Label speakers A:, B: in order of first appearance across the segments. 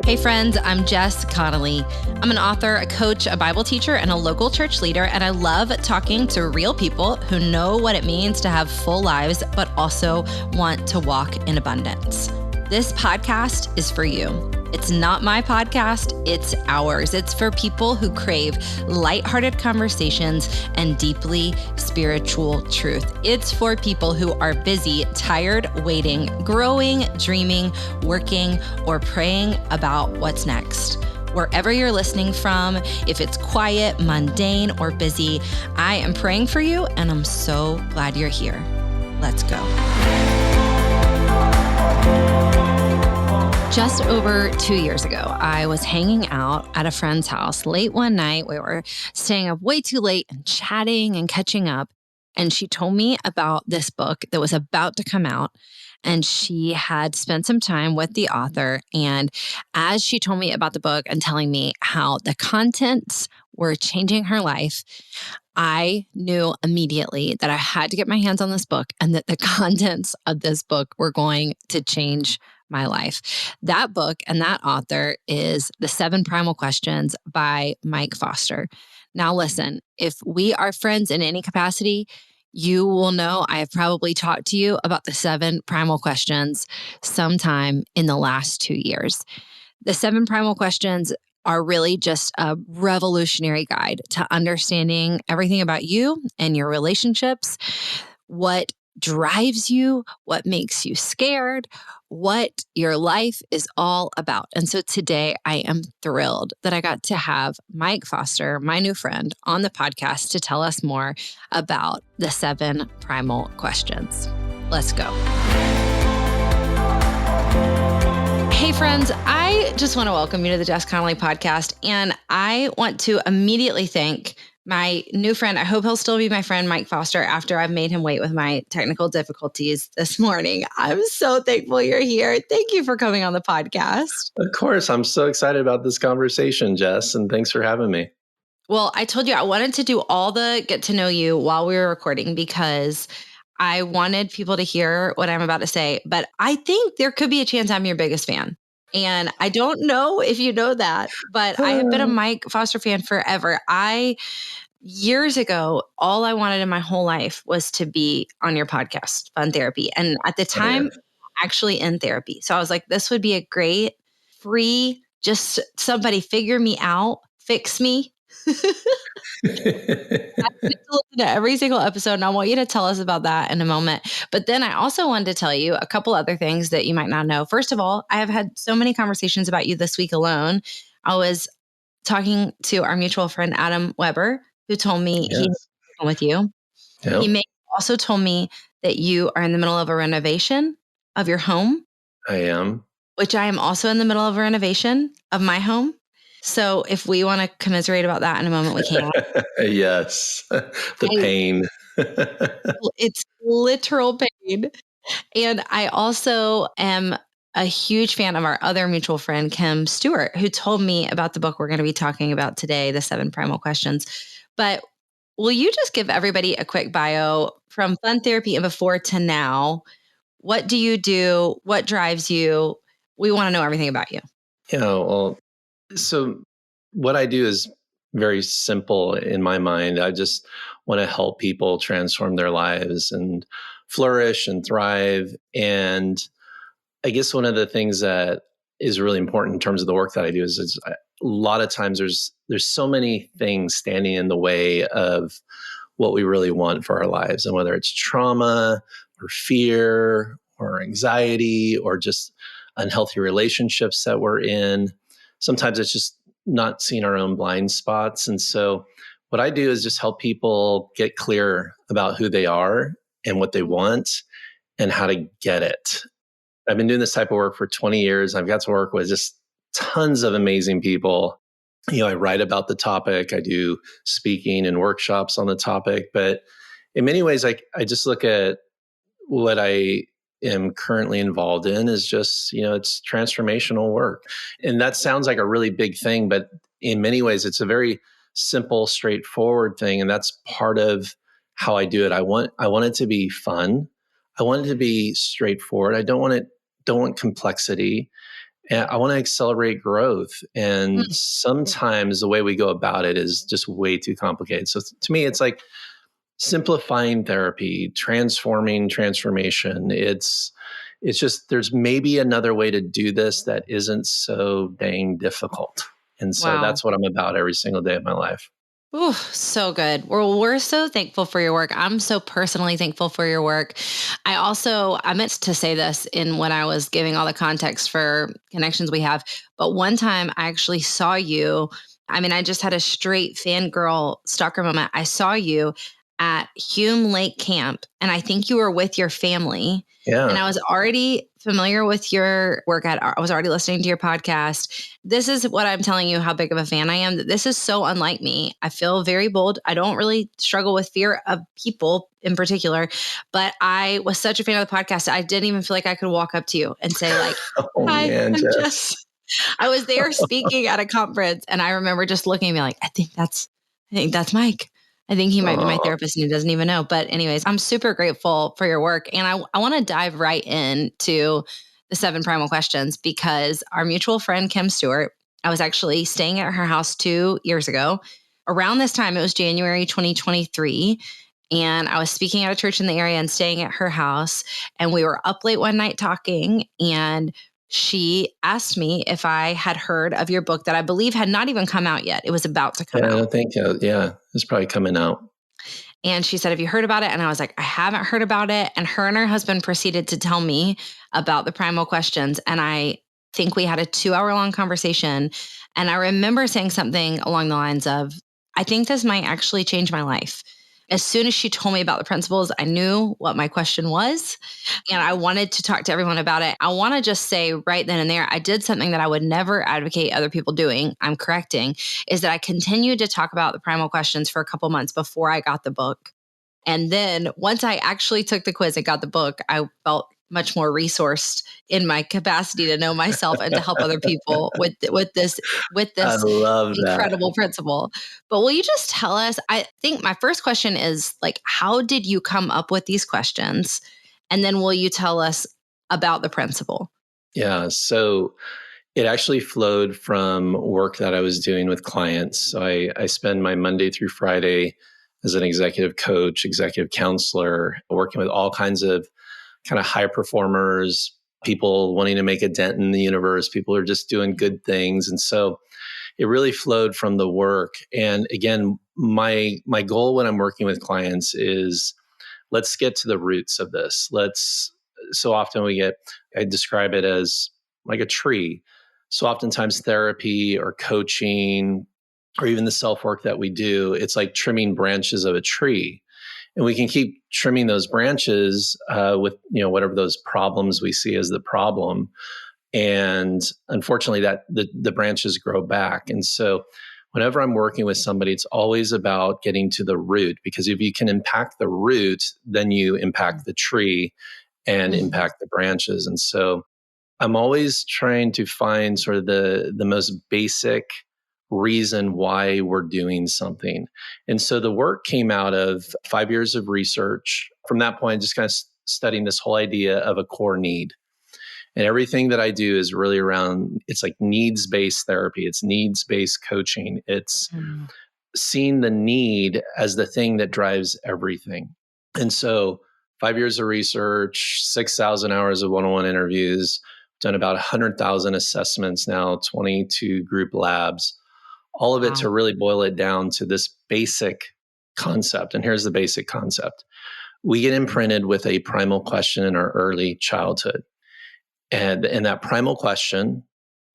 A: Hey friends, I'm Jess Connolly. I'm an author, a coach, a Bible teacher, and a local church leader, and I love talking to real people who know what it means to have full lives, but also want to walk in abundance. This podcast is for you. It's not my podcast, it's ours. It's for people who crave lighthearted conversations and deeply spiritual truth. It's for people who are busy, tired, waiting, growing, dreaming, working, or praying about what's next. Wherever you're listening from, if it's quiet, mundane, or busy, I am praying for you, and I'm so glad you're here. Let's go. Just over 2 years ago, I was hanging out at a friend's house late one night. We were staying up way too late and chatting and catching up. And she told me about this book that was about to come out. And she had spent some time with the author. And as she told me about the book and telling me how the contents were changing her life, I knew immediately that I had to get my hands on this book and that the contents of this book were going to change my life. That book and that author is The 7 Primal Questions by Mike Foster. Now listen, if we are friends in any capacity, you will know I have probably talked to you about the 7 Primal Questions sometime in the last 2 years. The 7 Primal Questions are really just a revolutionary guide to understanding everything about you and your relationships, what drives you, what makes you scared, what your life is all about. And so today I am thrilled that I got to have Mike Foster, my new friend, on the podcast to tell us more about the 7 Primal Questions. Let's go. Hey friends, I just want to welcome you to the Jess Connolly podcast. And I want to immediately thank my new friend. I hope he'll still be my friend, Mike Foster, after I've made him wait with my technical difficulties this morning. I'm so thankful you're here. Thank you for coming on the podcast.
B: Of course. I'm so excited about this conversation, Jess, and thanks for having me.
A: Well, I told you I wanted to do all the get to know you while we were recording because I wanted people to hear what I'm about to say, but I think there could be a chance I'm your biggest fan. And I don't know if you know that, but I have been a Mike Foster fan forever. Years ago, all I wanted in my whole life was to be on your podcast, Fun Therapy. And at the time, actually in therapy. So I was like, this would be a great free, just somebody figure me out, fix me. I need to listen to every single episode, and I want you to tell us about that in a moment. But then I also wanted to tell you a couple other things that you might not know. First of all, I have had so many conversations about you this week alone. I was talking to our mutual friend, Adam Weber, who told me he's with you. Yep. He also told me that you are in the middle of a renovation of your home.
B: I am.
A: Which I am also in the middle of a renovation of my home. So if we want to commiserate about that in a moment, we can.
B: Yes. The pain.
A: It's literal pain. And I also am a huge fan of our other mutual friend, Kim Stewart, who told me about the book we're going to be talking about today, The 7 Primal Questions. But will you just give everybody a quick bio from Fun Therapy and before to now? What do you do? What drives you? We want to know everything about you.
B: So what I do is very simple in my mind. I just want to help people transform their lives and flourish and thrive. And I guess one of the things that is really important in terms of the work that I do is a lot of times there's so many things standing in the way of what we really want for our lives. And whether it's trauma or fear or anxiety or just unhealthy relationships that we're in, sometimes it's just not seeing our own blind spots. And so what I do is just help people get clear about who they are and what they want and how to get it. I've been doing this type of work for 20 years. I've got to work with just tons of amazing people. I write about the topic. I do speaking and workshops on the topic. But in many ways, I just look at what I am currently involved in is just, it's transformational work. And that sounds like a really big thing, but in many ways, it's a very simple, straightforward thing. And that's part of how I do it. I want it to be fun. I want it to be straightforward. I don't want complexity. And I want to accelerate growth. And
A: Mm.
B: sometimes the way we go about it is just way too complicated. So to me, it's like simplifying therapy, transforming transformation. It's just, there's maybe another way to do this that isn't so dang difficult. And so
A: Wow.
B: that's what I'm about every single day of my life.
A: Ooh, so good. Well, we're so thankful for your work. I'm so personally thankful for your work. I meant to say this in when I was giving all the context for connections we have, but one time I actually saw you. I mean, I just had a straight fangirl stalker moment. I saw you at Hume Lake Camp, and I think you were with your family. And
B: Yeah.
A: I was already familiar with your work. I was already listening to your podcast. This is what I'm telling you how big of a fan I am. That this is so unlike me. I feel very bold. I don't really struggle with fear of people in particular, but I was such a fan of the podcast. I didn't even feel like I could walk up to you and say like,
B: Oh
A: "Hi,
B: man,
A: I'm
B: Jess.
A: Jess." I was there speaking at a conference, and I remember just looking at me like, I think that's Mike. I think he might be my
B: Oh,
A: therapist and he doesn't even know. But anyways, I'm super grateful for your work. And I want to dive right into the 7 primal questions because our mutual friend, Kim Stewart, I was actually staying at her house 2 years ago. Around this time, it was January 2023. And I was speaking at a church in the area and staying at her house. And we were up late one night talking. And she asked me if I had heard of your book that I believe had not even come out yet. It was about to come
B: yeah,
A: out.
B: I think, yeah, it's probably coming out.
A: And she said, "Have you heard about it?" And I was like, "I haven't heard about it." And her husband proceeded to tell me about the primal questions. And I think we had a 2 hour long conversation. And I remember saying something along the lines of, "I think this might actually change my life." As soon as she told me about the principles, I knew what my question was. And I wanted to talk to everyone about it. I want to just say right then and there, I did something that I would never advocate other people doing. I'm correcting, is that I continued to talk about the primal questions for a couple months before I got the book. And then once I actually took the quiz and got the book, I felt much more resourced in my capacity to know myself and to help other people with
B: I
A: this
B: love that.
A: incredible principle. But will you just tell us? I think my first question is like, how did you come up with these questions? And then will you tell us about the principle?
B: Yeah. So it actually flowed from work that I was doing with clients. So I spend my Monday through Friday as an executive coach, executive counselor, working with all kinds of kind of high performers, people wanting to make a dent in the universe, people who are just doing good things. And so it really flowed from the work. And again, my goal when I'm working with clients is let's get to the roots of this. So often I describe it as like a tree. So oftentimes therapy or coaching or even the self work that we do, it's like trimming branches of a tree. And we can keep trimming those branches with whatever those problems we see as the problem, and unfortunately that the branches grow back. And so whenever I'm working with somebody, it's always about getting to the root, because if you can impact the root, then you impact the tree and
A: Mhm.
B: impact the branches. And so I'm always trying to find sort of the most basic reason why we're doing something. And so the work came out of 5 years of research. From that point, just kind of studying this whole idea of a core need. And everything that I do is really around, it's like needs based therapy, it's needs based coaching. It's
A: Mhm.
B: seeing the need as the thing that drives everything. And so 5 years of research, 6,000 hours of one on one interviews, done about 100,000 assessments now, 22 group labs, all of it
A: Wow.
B: to really boil it down to this basic concept. And here's the basic concept: we get imprinted with a primal question in our early childhood. And that primal question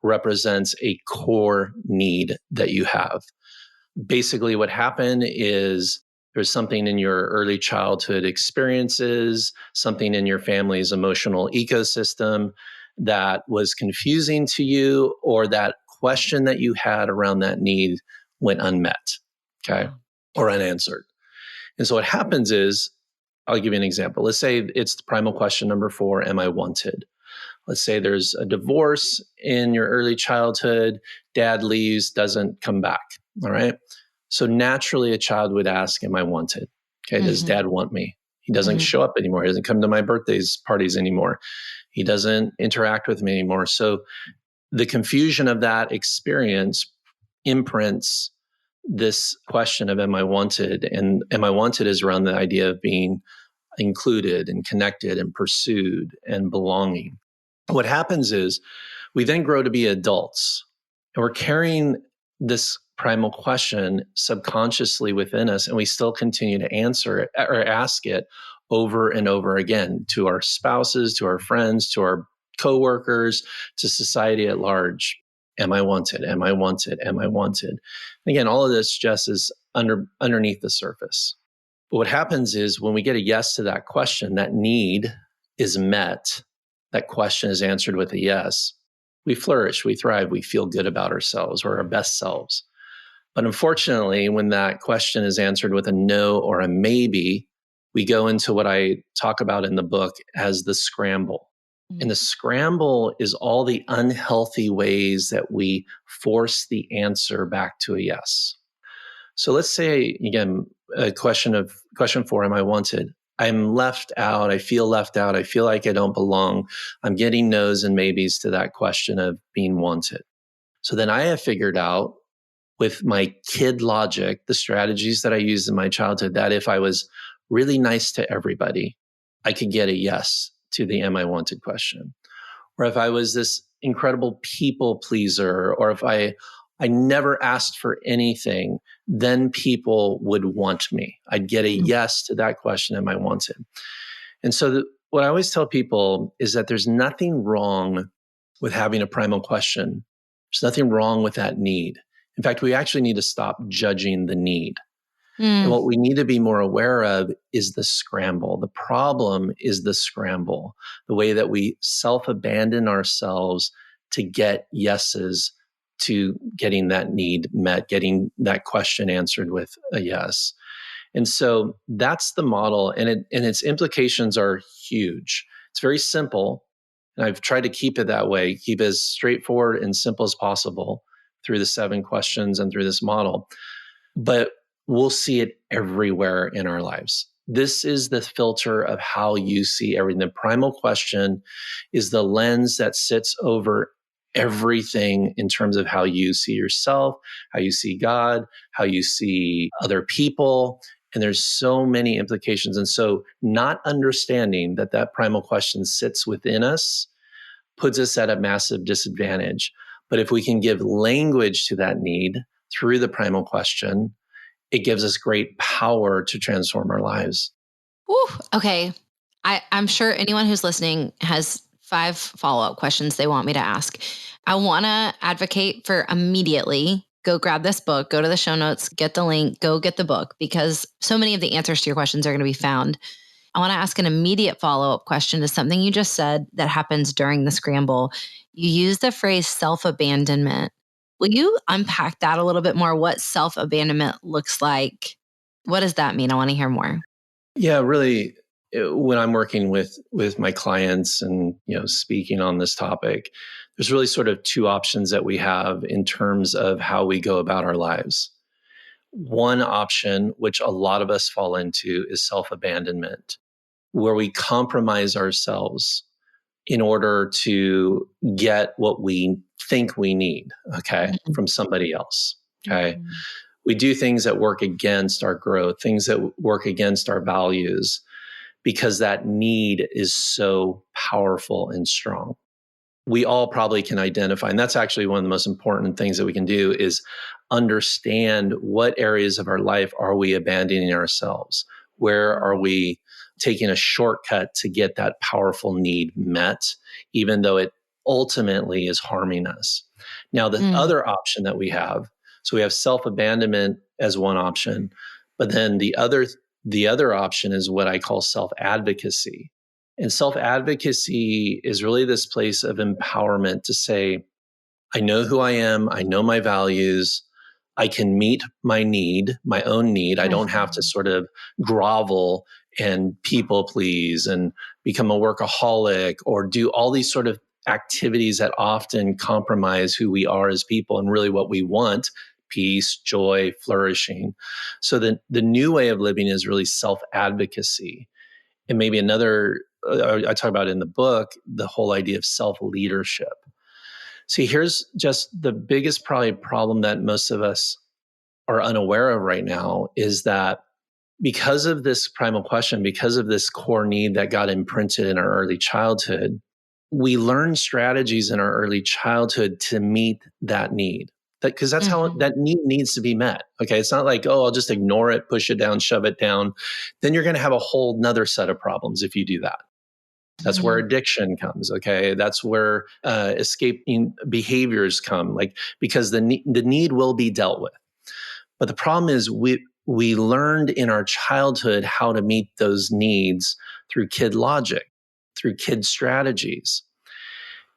B: represents a core need that you have. Basically, what happened is there's something in your early childhood experiences, something in your family's emotional ecosystem that was confusing to you, or that question that you had around that need went unmet, okay,
A: Wow.
B: or unanswered. And so what happens is, I'll give you an example. Let's say it's the primal question number 4: am I wanted? Let's say there's a divorce in your early childhood, dad leaves, doesn't come back. All right. So naturally, a child would ask, am I wanted? Okay. Does
A: Mhm.
B: dad want me? He doesn't
A: Mhm.
B: show up anymore. He doesn't come to my birthdays, parties anymore. He doesn't interact with me anymore. So the confusion of that experience imprints this question of am I wanted? And am I wanted is around the idea of being included and connected and pursued and belonging. What happens is we then grow to be adults and we're carrying this primal question subconsciously within us, and we still continue to answer it or ask it over and over again to our spouses, to our friends, to our coworkers, to society at large. Am I wanted? Am I wanted? Am I wanted? Again, all of this, Jess, is underneath the surface. But what happens is when we get a yes to that question, that need is met, that question is answered with a yes, we flourish, we thrive, we feel good about ourselves or our best selves. But unfortunately, when that question is answered with a no or a maybe, we go into what I talk about in the book as the scramble. And the scramble is all the unhealthy ways that we force the answer back to a yes. So let's say, again, question 4, am I wanted? I'm left out. I feel left out. I feel like I don't belong. I'm getting no's and maybes to that question of being wanted. So then I have figured out with my kid logic, the strategies that I used in my childhood, that if I was really nice to everybody, I could get a yes to the am I wanted question. Or if I was this incredible people pleaser, or if I never asked for anything, then people would want me. I'd get a yes to that question, am I wanted? And so what I always tell people is that there's nothing wrong with having a primal question. There's nothing wrong with that need. In fact, we actually need to stop judging the need. And what we need to be more aware of is the scramble. The problem is the scramble, the way that we self-abandon ourselves to get yeses to getting that need met, getting that question answered with a yes. And so that's the model, and its implications are huge. It's very simple, and I've tried to keep it that way, keep it as straightforward and simple as possible through the 7 questions and through this model. But we'll see it everywhere in our lives. This is the filter of how you see everything. The primal question is the lens that sits over everything in terms of how you see yourself, how you see God, how you see other people. And there's so many implications. And so not understanding that that primal question sits within us puts us at a massive disadvantage. But if we can give language to that need through the primal question, it gives us great power to transform our lives.
A: Whew, okay. I'm sure anyone who's listening has 5 follow-up questions they want me to ask. I want to advocate for immediately go grab this book, go to the show notes, get the link, go get the book, because so many of the answers to your questions are going to be found. I want to ask an immediate follow-up question to something you just said that happens during the scramble. You use the phrase self-abandonment. Will you unpack that a little bit more? What self-abandonment looks like? What does that mean? I want to hear more.
B: Yeah, really, when I'm working with my clients and speaking on this topic, there's really sort of 2 options that we have in terms of how we go about our lives. One option, which a lot of us fall into, is self-abandonment, where we compromise ourselves in order to get what we think we need, from somebody else, We do things that work against our growth, things that work against our values, because that need is so powerful and strong. We all probably can identify, and that's actually one of the most important things that we can do, is understand what areas of our life are we abandoning ourselves? Where are we taking a shortcut to get that powerful need met, even though it ultimately is harming us? Now, the other option that we have, so we have self-abandonment as one option, but then the other option is what I call self-advocacy. And self-advocacy is really this place of empowerment to say, I know who I am, I know my values, I can meet my need, my own need. I don't have to sort of grovel and people please and become a workaholic or do all these sort of activities that often compromise who we are as people and really what we want: peace, joy, flourishing. So the new way of living is really self-advocacy. And maybe another, I talk about in the book, the whole idea of self-leadership. See, here's just the biggest probably problem that most of us are unaware of right now is that because of this primal question, because of this core need that got imprinted in our early childhood, we learn strategies in our early childhood to meet that need. Because that's how that need needs to be met. Okay. It's not like, oh, I'll just ignore it, push it down, shove it down. Then you're going to have a whole nother set of problems if you do that. That's where addiction comes. Okay. That's where escaping behaviors come, like, because the need will be dealt with. But the problem is we learned in our childhood how to meet those needs through kid logic, through kid strategies.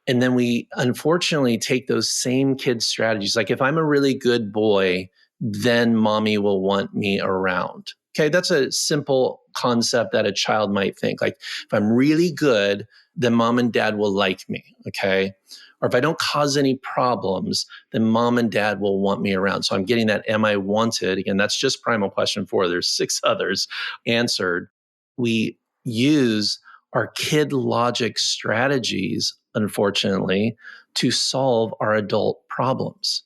B: And then we unfortunately take those same kid strategies. Like, if I'm a really good boy, then mommy will want me around. Okay, that's a simple concept that a child might think. Like, if I'm really good, then mom and dad will like me. Okay. Or if I don't cause any problems, then mom and dad will want me around. So I'm getting that, am I wanted? Again, that's just primal question 4. There's 6 others answered. We use our kid logic strategies, unfortunately, to solve our adult problems.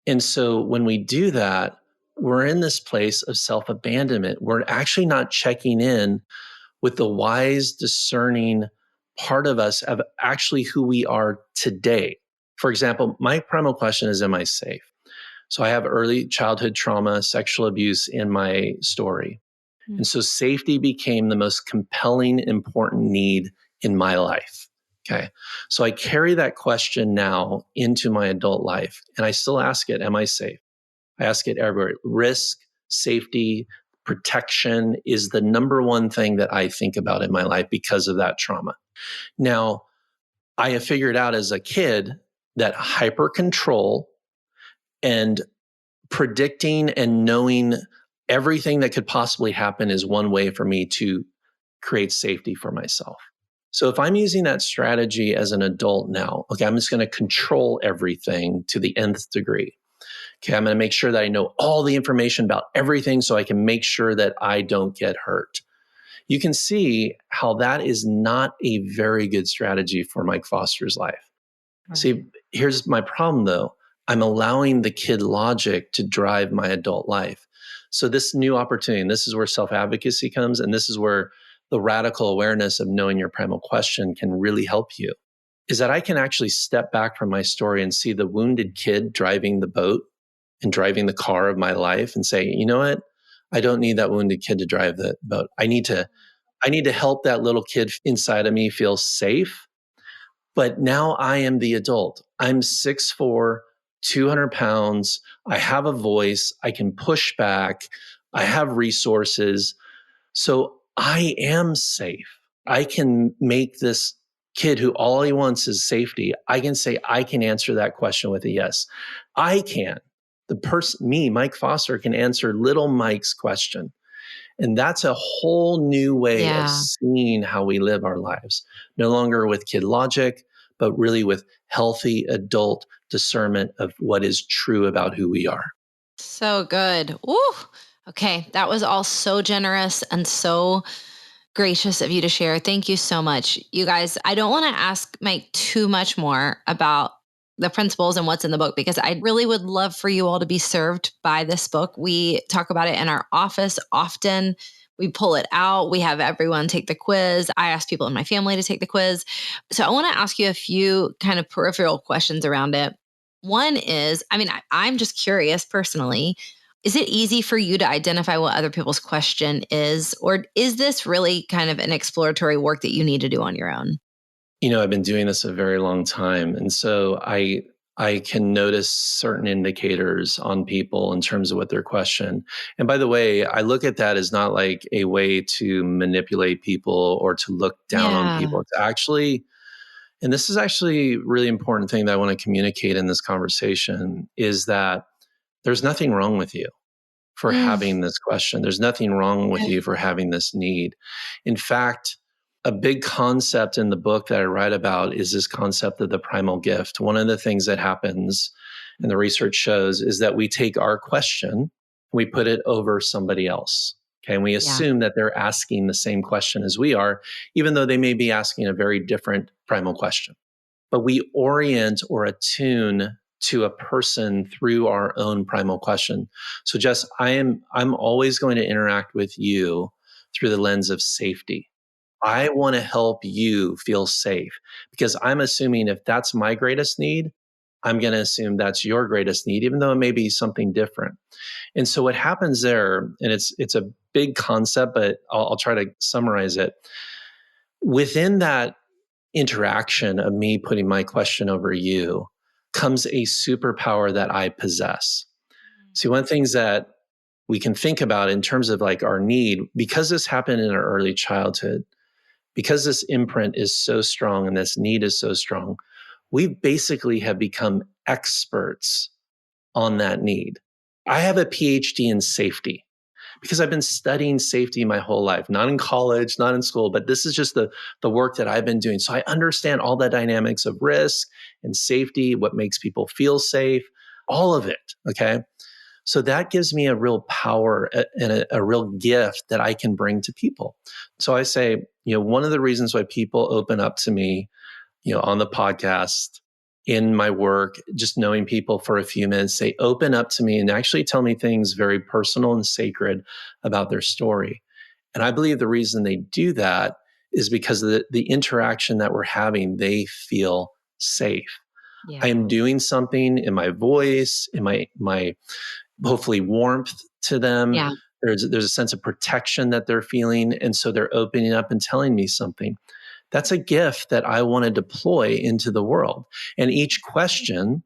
B: And so when we do that, we're in this place of self-abandonment. We're actually not checking in with the wise, discerning part of us of actually who we are today. For example, my primal question is, am I safe? So I have early childhood trauma, sexual abuse in my story. And so safety became the most compelling, important need in my life. Okay. So I carry that question now into my adult life, and I still ask it, am I safe? I ask it everywhere. Risk, safety, protection is the number one thing that I think about in my life because of that trauma. Now, I have figured out as a kid that hyper control and predicting and knowing everything that could possibly happen is one way for me to create safety for myself. So if I'm using that strategy as an adult now, okay, I'm just going to control everything to the nth degree. Okay, I'm going to make sure that I know all the information about everything so I can make sure that I don't get hurt. You can see how that is not a very good strategy for Mike Foster's life. Right. See, here's my problem though. I'm allowing the kid logic to drive my adult life. So this new opportunity, and this is where self-advocacy comes, and this is where the radical awareness of knowing your primal question can really help you, is that I can actually step back from my story and see the wounded kid driving the boat and driving the car of my life and say, you know what? I don't need that wounded kid to drive the boat. I need to help that little kid inside of me feel safe. But now I am the adult. I'm 6'4", 200 pounds. I have a voice. I can push back. I have resources. So I am safe. I can make this kid who all he wants is safety. I can say, I can answer that question with a yes. I can. The person, me, Mike Foster, can answer little Mike's question. And that's a whole new way of seeing how we live our lives. No longer with kid logic, but really with healthy adult discernment of what is true about who we are.
A: So good. Ooh. Okay. That was all so generous and so gracious of you to share. Thank you so much. You guys, I don't want to ask Mike too much more about the principles and what's in the book, because I really would love for you all to be served by this book. We talk about it in our office often. We pull it out. We have everyone take the quiz. I ask people in my family to take the quiz. So I want to ask you a few kind of peripheral questions around it. One is, I'm just curious personally, is it easy for you to identify what other people's question is? Or is this really kind of an exploratory work that you need to do on your own?
B: You know, I've been doing this a very long time. And so I can notice certain indicators on people in terms of what their question. And by the way, I look at that as not like a way to manipulate people or to look down on people. It's actually, and this is actually a really important thing that I want to communicate in this conversation, is that there's nothing wrong with you for having this question. There's nothing wrong with you for having this need. In fact, a big concept in the book that I write about is this concept of the primal gift. One of the things that happens, and the research shows, is that we take our question, we put it over somebody else. Okay, and we assume that they're asking the same question as we are, even though they may be asking a very different primal question. but we orient or attune to a person through our own primal question. So Jess, I'm always going to interact with you through the lens of safety. I want to help you feel safe because I'm assuming if that's my greatest need, I'm going to assume that's your greatest need, even though it may be something different. And so what happens there, and it's a big concept, but I'll try to summarize it. Within that interaction of me putting my question over you comes a superpower that I possess. See, one of the things that we can think about in terms of like our need, because this happened in our early childhood, because this imprint is so strong and this need is so strong, we basically have become experts on that need. I have a PhD in safety because I've been studying safety my whole life, not in college, not in school, but this is just the work that I've been doing. So I understand all the dynamics of risk and safety, what makes people feel safe, all of it. Okay. So that gives me a real power and a real gift that I can bring to people. So I say, one of the reasons why people open up to me, on the podcast, in my work, just knowing people for a few minutes, they open up to me and actually tell me things very personal and sacred about their story. And I believe the reason they do that is because of the interaction that we're having, they feel safe. I
A: Yeah.
B: am doing something in my voice, in my hopefully warmth to them.
A: Yeah.
B: There's a sense of protection that they're feeling. And so they're opening up and telling me something. That's a gift that I want to deploy into the world. And each question,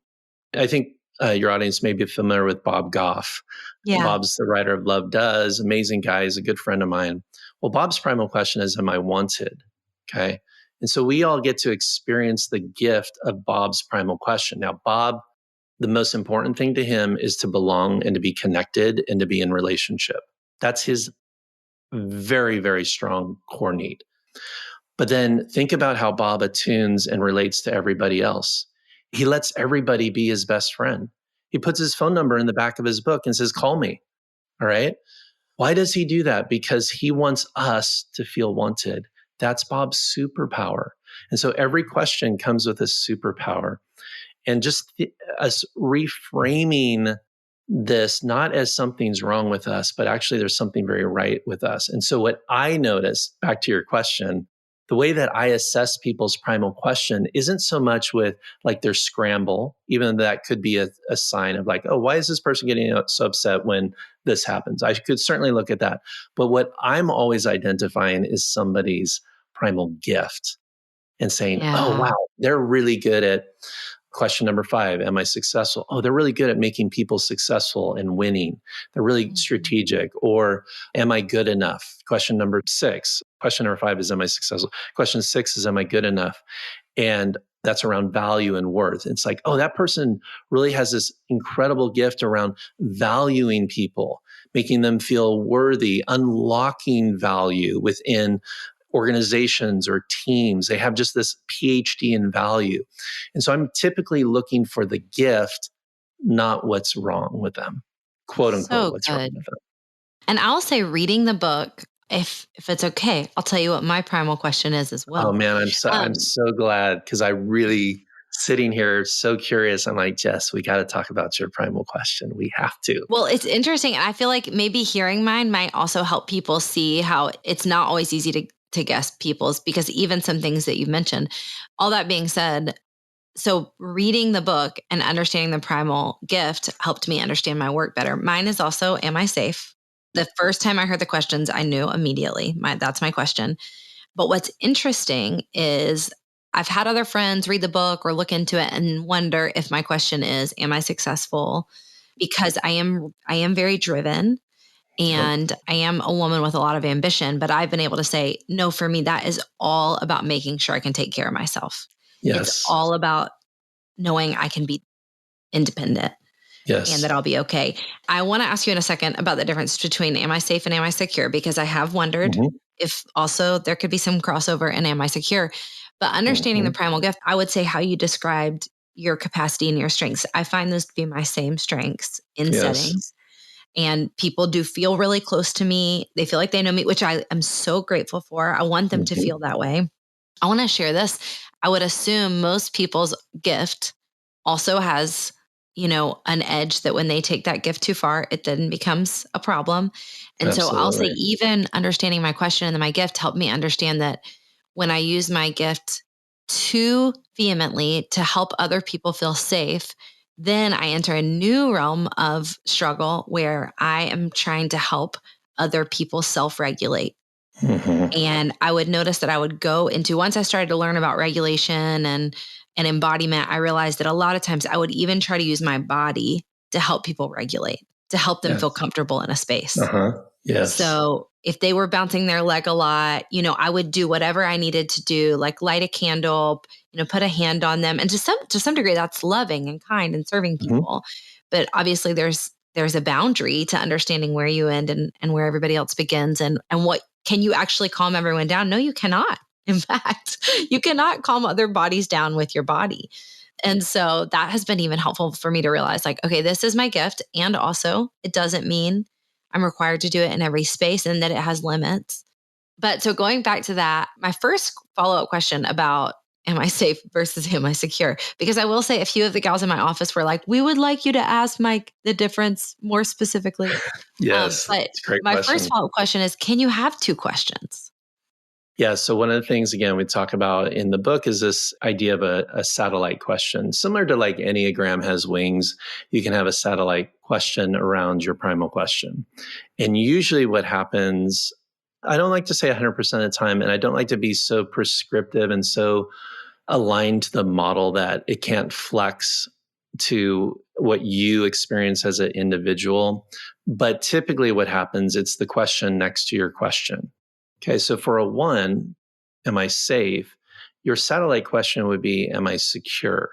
B: I think your audience may be familiar with Bob Goff.
A: Yeah.
B: Bob's the writer of Love Does, amazing guy, he's a good friend of mine. Well, Bob's primal question is, am I wanted? Okay. And so we all get to experience the gift of Bob's primal question. Now, Bob, the most important thing to him is to belong and to be connected and to be in relationship. That's his very, very strong core need. But then think about how Bob attunes and relates to everybody else. He lets everybody be his best friend. He puts his phone number in the back of his book and says, call me. All right. Why does he do that? Because he wants us to feel wanted. That's Bob's superpower. And so every question comes with a superpower. And just us reframing this not as something's wrong with us, but actually there's something very right with us. And so what I notice, back to your question, the way that I assess people's primal question isn't so much with like their scramble, even though that could be a sign of like, oh, why is this person getting so upset when this happens? I could certainly look at that. But what I'm always identifying is somebody's primal gift and saying, oh,
A: Yeah.
B: wow, they're really good at question number 5, am I successful? Oh, they're really good at making people successful and winning. They're really strategic. Or am I good enough? Question number 6. Question number 5 is, am I successful? Question 6 is, am I good enough? And that's around value and worth. It's like, oh, that person really has this incredible gift around valuing people, making them feel worthy, unlocking value within organizations or teams. They have just this PhD in value. And so I'm typically looking for the gift, not what's wrong with them, quote unquote,
A: So
B: what's wrong
A: good.
B: with them.
A: And I'll say reading the book, if it's okay, I'll tell you what my primal question is as
B: Oh
A: well.
B: man, I'm
A: Um,
B: so glad because I really sitting here so curious. I'm like, Jess, we got to talk about your primal question. We have to.
A: well, it's interesting. And I feel like maybe hearing mine might also help people see how it's not always easy to guess people's, because even some things that you've mentioned, all that being said, so reading the book and understanding the primal gift helped me understand my work better. Mine is also, am I safe? The first time I heard the questions, I knew immediately that's my question. But what's interesting is I've had other friends read the book or look into it and wonder if my question is, am I successful? Because I am very driven
B: Yep.
A: and I am a woman with a lot of ambition, but I've been able to say, no, for me, that is all about making sure I can take care of myself. It's
B: Yes.
A: all about knowing I can be independent and
B: Yes.
A: that I'll be okay. I want to ask you in a second about the difference between am I safe and am I secure? Because I have wondered
B: Mm-hmm.
A: if also there could be some crossover in am I secure? But understanding the
B: Mm-hmm.
A: primal gift, I would say how you described your capacity and your strengths. I find those to be my same strengths in
B: Yes.
A: settings. And people do feel really close to me. They feel like they know me, which I am so grateful for. I want them to
B: Mm-hmm.
A: feel that way. I want to share this. I would assume most people's gift also has, an edge that when they take that gift too far, it then becomes a problem. And so I'll say,
B: Absolutely.
A: even understanding my question and then my gift helped me understand that when I use my gift too vehemently to help other people feel safe, then I enter a new realm of struggle where I am trying to help other people self regulate.
B: Hmm.
A: And I would notice that I would go into, once I started to learn about regulation and embodiment, I realized that a lot of times I would even try to use my body to help people regulate, to help them feel
B: Yes.
A: comfortable in a space.
B: Uh-huh. Yes.
A: So if they were bouncing their leg a lot, I would do whatever I needed to do, like light a candle, put a hand on them. And to some degree, that's loving and kind and serving
B: Hmm.
A: people. But obviously there's a boundary to understanding where you end and where everybody else begins, and what can you actually calm everyone down? No, you cannot. In fact, you cannot calm other bodies down with your body. And so that has been even helpful for me to realize, like, okay, this is my gift. And also, it doesn't mean I'm required to do it in every space and that it has limits. But so going back to that, my first follow up question about am I safe versus am I secure? Because I will say a few of the gals in my office were like, we would like you to ask Mike the difference more specifically.
B: Yes.
A: But
B: It's a great
A: my first
B: question.
A: follow up question is, can you have two questions?
B: Yeah. So one of the things, again, we talk about in the book is this idea of a satellite question. Similar to like Enneagram has wings, you can have a satellite question around your primal question. And usually what happens, I don't like to say 100% of the time, and I don't like to be so prescriptive and so aligned to the model that it can't flex to what you experience as an individual. But typically what happens, it's the question next to your question. Okay, so for a one, am I safe? Your satellite question would be, am I secure?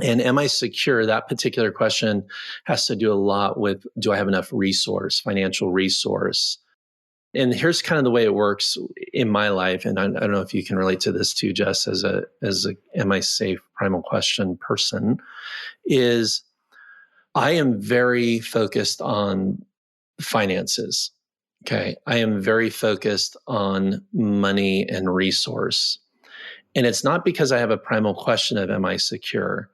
B: And am I secure? That particular question has to do a lot with, do I have enough resource, financial resource? And here's kind of the way it works in my life. And I don't know if you can relate to this too, Jess, as a am I safe primal question person, is I am very focused on finances. Okay. I am very focused on money and resource. And it's not because I have a primal question of am I secure,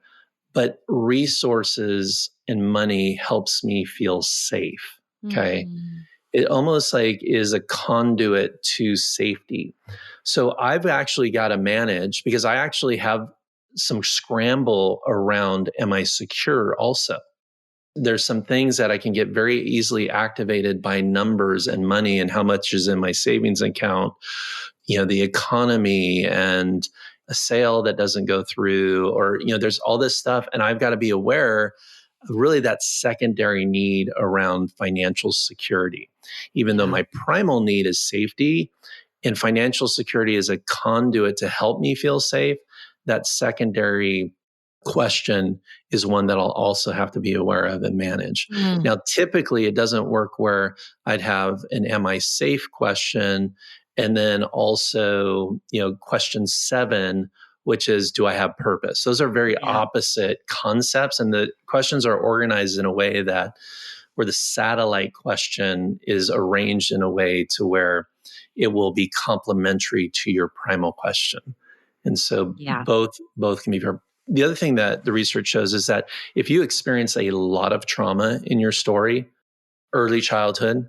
B: but resources and money helps me feel safe. Okay.
A: Mm,
B: It almost like is a conduit to safety. So I've actually got to manage because I actually have some scramble around am I secure also? There's some things that I can get very easily activated by numbers and money and how much is in my savings account, the economy and a sale that doesn't go through, or, there's all this stuff. And I've got to be aware of really that secondary need around financial security. Even though
A: yeah.
B: my primal need is safety and financial security is a conduit to help me feel safe, that secondary question is one that I'll also have to be aware of and manage.
A: Mm,
B: Now, typically it doesn't work where I'd have an am I safe question and then also, question 7, which is do I have purpose? Those are very
A: yeah.
B: opposite concepts and the questions are organized in a way that where the satellite question is arranged in a way to where it will be complementary to your primal question. And so
A: Yeah.
B: both can be very. The other thing that the research shows is that if you experience a lot of trauma in your story, early childhood,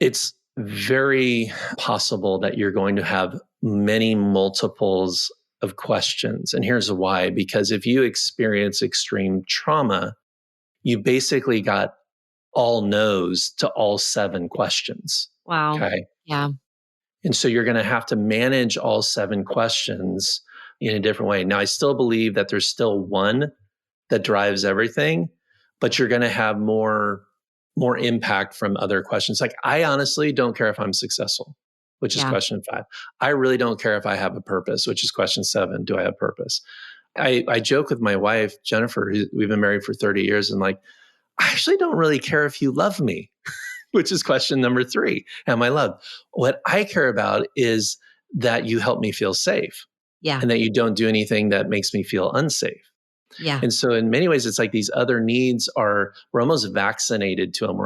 B: it's very possible that you're going to have many multiples of questions. And here's why, because if you experience extreme trauma, you basically got all no's to all 7 questions.
A: Wow.
B: Okay.
A: Yeah.
B: And so you're going to have to manage all 7 questions in a different way. Now, I still believe that there's still one that drives everything, but you're going to have more impact from other questions. Like I honestly don't care if I'm successful, which is
A: Yeah.
B: question 5. I really don't care if I have a purpose, which is question 7. Do I have purpose? I joke with my wife, Jennifer, we've been married for 30 years, and like, I actually don't really care if you love me, which is question number 3. Am I loved? What I care about is that you help me feel safe
A: Yeah.
B: and that you don't do anything that makes me feel unsafe.
A: Yeah.
B: And so in many ways, it's like these other needs we're almost vaccinated to them.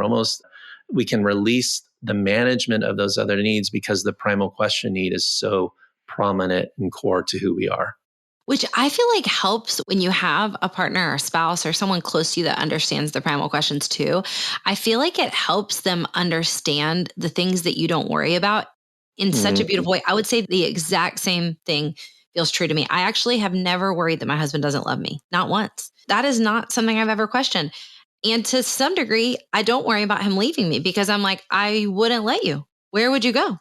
B: We can release the management of those other needs because the primal question need is so prominent and core to who we are.
A: which I feel like helps when you have a partner or spouse or someone close to you that understands the primal questions too. I feel like it helps them understand the things that you don't worry about in such a
B: Mhm.
A: beautiful way. I would say the exact same thing feels true to me. I actually have never worried that my husband doesn't love me, not once. That is not something I've ever questioned. And to some degree, I don't worry about him leaving me because I'm like, I wouldn't let you. Where would you go?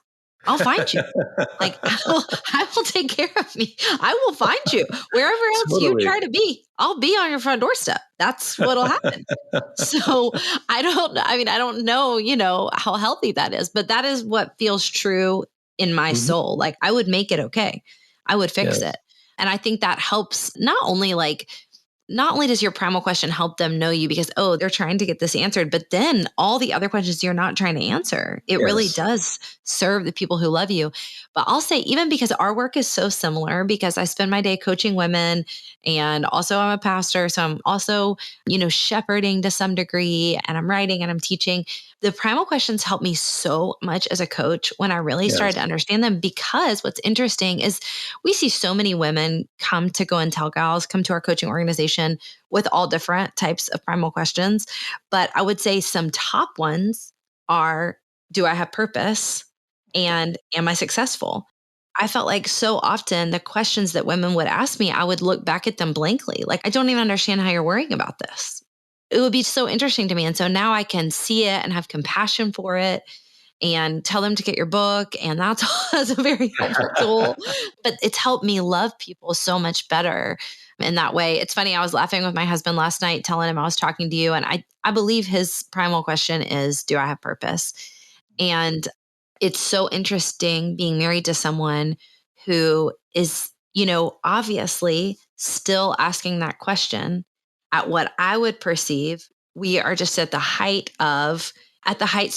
A: I'll find you. Like, I will take care of me. I will find you wherever else you
B: Totally.
A: try to be. I'll be on your front doorstep. That's what'll happen. So I don't know, how healthy that is, but that is what feels true in my
B: Mhm.
A: soul. Like I would make it okay. I would fix
B: Yes.
A: it. And I think that helps not only does your primal question help them know you because, oh, they're trying to get this answered, but then all the other questions you're not trying to answer, it really
B: Yes.
A: does serve the people who love you. But I'll say, even because our work is so similar, because I spend my day coaching women and also I'm a pastor. So I'm also, shepherding to some degree and I'm writing and I'm teaching. The primal questions help me so much as a coach when I really started to
B: Yes.
A: understand them because what's interesting is we see so many women come to Go and Tell Gals, come to our coaching organization with all different types of primal questions. But I would say some top ones are, do I have purpose? And am I successful? I felt like so often the questions that women would ask me, I would look back at them blankly. Like, I don't even understand how you're worrying about this. It would be so interesting to me. And so now I can see it and have compassion for it and tell them to get your book. And that's a very helpful tool. But it's helped me love people so much better in that way. It's funny, I was laughing with my husband last night, telling him I was talking to you. And I believe his primal question is, do I have purpose? And it's so interesting being married to someone who is, obviously still asking that question at what I would perceive. We are just at the heights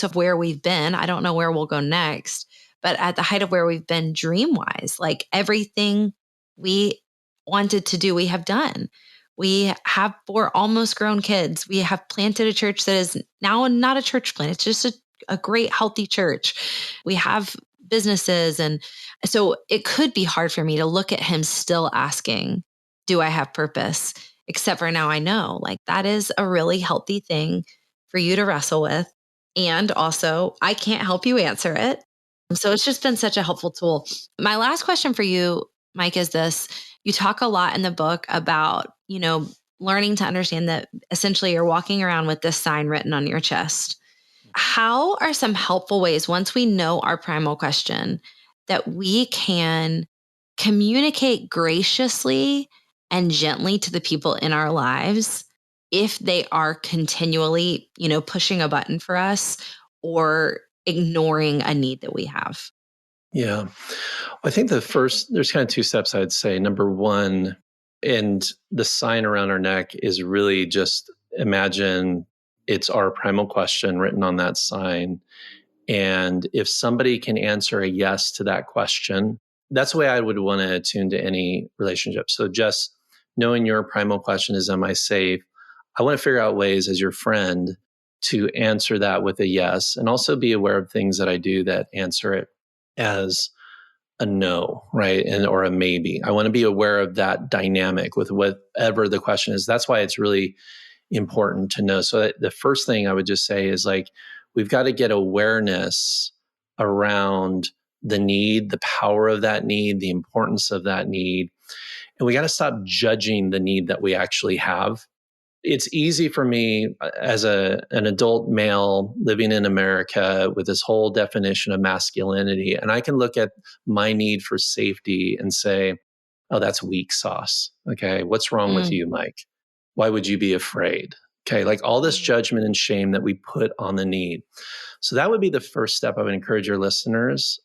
A: of where we've been. I don't know where we'll go next, but at the height of where we've been dream wise, like everything we wanted to do, we have done. We have 4 almost grown kids. We have planted a church that is now not a church plant. It's just a great, healthy church. We have businesses. And so it could be hard for me to look at him still asking, do I have purpose? Except for now I know like that is a really healthy thing for you to wrestle with. And also, I can't help you answer it. So it's just been such a helpful tool. My last question for you, Mike, is this. You talk a lot in the book about, learning to understand that essentially you're walking around with this sign written on your chest. How are some helpful ways, once we know our primal question, that we can communicate graciously and gently to the people in our lives if they are continually, pushing a button for us or ignoring a need that we have?
B: Yeah. I think there's kind of two steps I'd say. Number one, and the sign around our neck is really just imagine it's our primal question written on that sign. And if somebody can answer a yes to that question, that's the way I would want to attune to any relationship. So just knowing your primal question is, am I safe? I want to figure out ways as your friend to answer that with a yes and also be aware of things that I do that answer it as a no, right? And or a maybe. I want to be aware of that dynamic with whatever the question is. That's why it's really important to know. So the first thing I would just say is like, we've got to get awareness around the need, the power of that need, the importance of that need. And we got to stop judging the need that we actually have. It's easy for me as an adult male living in America with this whole definition of masculinity. And I can look at my need for safety and say, oh, that's weak sauce. Okay. What's wrong with
A: Mm,
B: you, Mike? Why would you be afraid? Okay. Like all this
A: mm,
B: judgment and shame that we put on the need. So that would be the first step I would encourage your listeners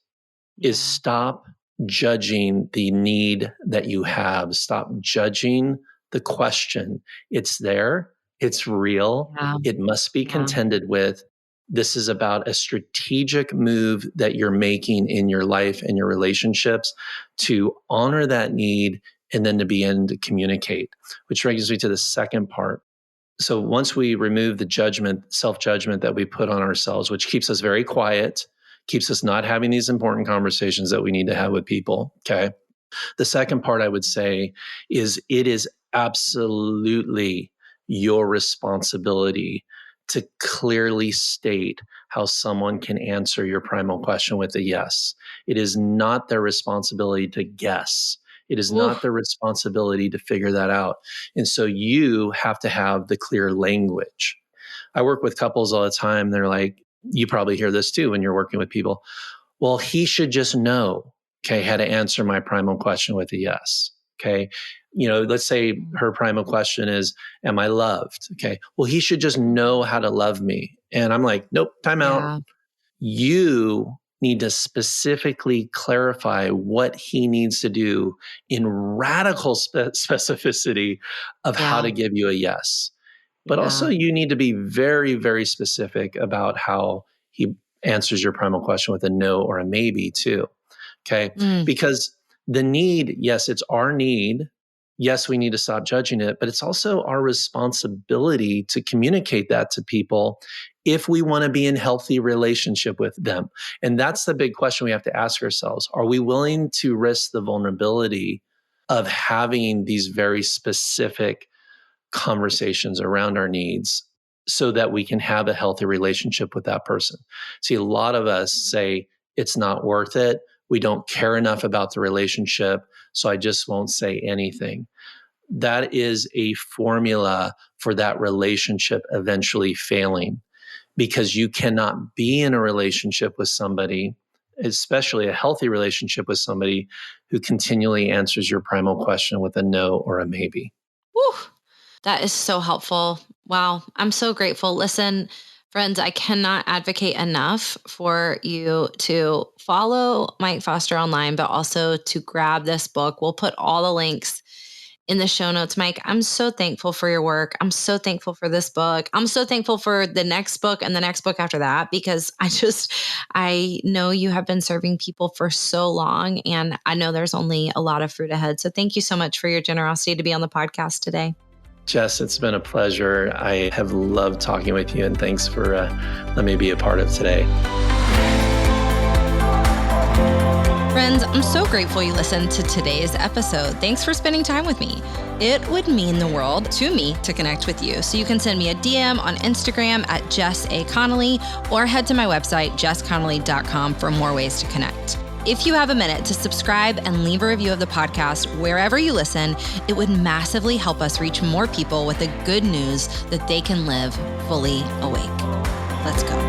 B: is
A: yeah.
B: stop judging the need that you have. Stop judging the question. It's there, it's real,
A: Yeah.
B: it must be
A: Yeah.
B: contended with. This is about a strategic move that you're making in your life and your relationships to honor that need and then to begin to communicate, which brings me to the second part. So once we remove the judgment, self-judgment that we put on ourselves, which keeps us very quiet, keeps us not having these important conversations that we need to have with people. Okay. The second part I would say is it is absolutely your responsibility to clearly state how someone can answer your primal question with a yes. It is not their responsibility to guess. It is
A: Ooh,
B: not their responsibility to figure that out. And so you have to have the clear language. I work with couples all the time. They're like, you probably hear this too when you're working with people. Well, he should just know, okay, how to answer my primal question with a yes. Okay. Let's say her primal question is, am I loved? Okay. Well, he should just know how to love me. And I'm like, nope, time out.
A: yeah,
B: You need to specifically clarify what he needs to do in radical specificity of how
A: yeah,
B: to give you a yes. But also,
A: yeah.
B: you need to be very, very specific about how he answers your primal question with a no or a maybe, too. Okay.
A: Mm,
B: Because the need, yes, it's our need. Yes, we need to stop judging it, but it's also our responsibility to communicate that to people if we want to be in healthy relationship with them. And that's the big question we have to ask ourselves. Are we willing to risk the vulnerability of having these very specific conversations around our needs so that we can have a healthy relationship with that person? See, a lot of us say it's not worth it. We don't care enough about the relationship, so I just won't say anything. That is a formula for that relationship eventually failing, because you cannot be in a relationship with somebody, especially a healthy relationship with somebody, who continually answers your primal question with a no or a maybe.
A: whew. That is so helpful. Wow. I'm so grateful. Listen, friends, I cannot advocate enough for you to follow Mike Foster online, but also to grab this book. We'll put all the links in the show notes. Mike, I'm so thankful for your work. I'm so thankful for this book. I'm so thankful for the next book and the next book after that, because I know you have been serving people for so long, and I know there's only a lot of fruit ahead. So thank you so much for your generosity to be on the podcast today.
B: Jess, it's been a pleasure. I have loved talking with you, and thanks for letting me be a part of today.
A: Friends, I'm so grateful you listened to today's episode. Thanks for spending time with me. It would mean the world to me to connect with you. So you can send me a DM on Instagram at Jess A. Connolly, or head to my website, jessconnolly.com, for more ways to connect. If you have a minute to subscribe and leave a review of the podcast wherever you listen, it would massively help us reach more people with the good news that they can live fully awake. Let's go.